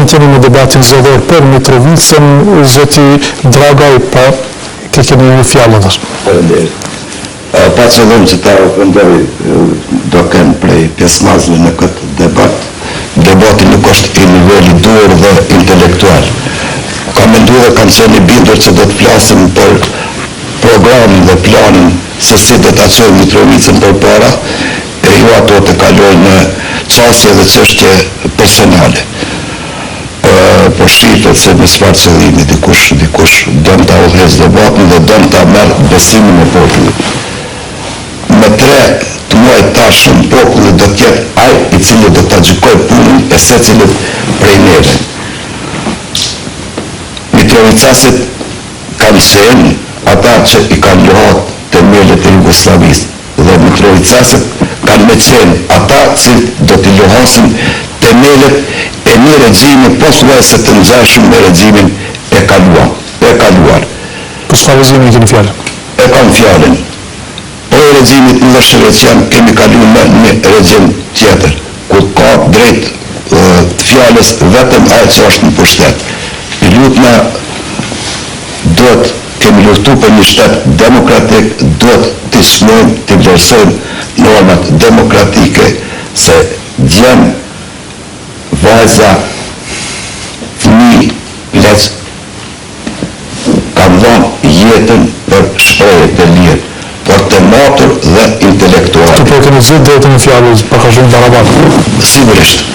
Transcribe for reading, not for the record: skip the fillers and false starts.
vazhdojmë të jemi në debatin zgjedhor për Mitrovicën, zoti Dragaj, pa ke keni një fjallë dhe. Faleminderit. Pa qëllim që ta ofendoj do kënë prej pjesëmarrësve në këtë debat. Debati nuk është i niveli duhur dhe intelektual. Kam menduar dhe kam qenë i bindur që do të flasim për programin dhe planin se si do ta çojmë Mitrovicën përpara, e jo ato të kaloj në çështje dhe çështje personale. Po shifet se me çfarë qëllimi dikush don ta udhëzë debatin dhe don ta marrë besimin e popullit. Me 3 të muaj tashëm populli do të jetë ai i cili do ta gjykojë punën e secilit prej neve. Mitrovicasit kanë qenë ata që i kanë luhat themelet e Jugosllavisë dhe Mitrovicasit kanë me qenë ata që do t'i luhasin themelet e një regjimi pothuajse të ngjashëm me regjimin e kaluar. Për çfarë regjimi keni fjalën? E kam fjalën. Po e regjimit Miloševićian kemi kaluar në një regjim tjetër, ku ka drejt të fjalës vetëm ai që është në pushtet. I lutna duhet kemi luftu për një shtet demokratik, duhet të smojmë, të vlerësojmë normat demokratike, se djem, vajza, fëmijë, plec, kanë dhënë jetën për shprehje të lirë, por të matur dhe intelektuale. Të po keni zëtë drejtën e fjalës, pa ka shumë barabat. Sigurisht.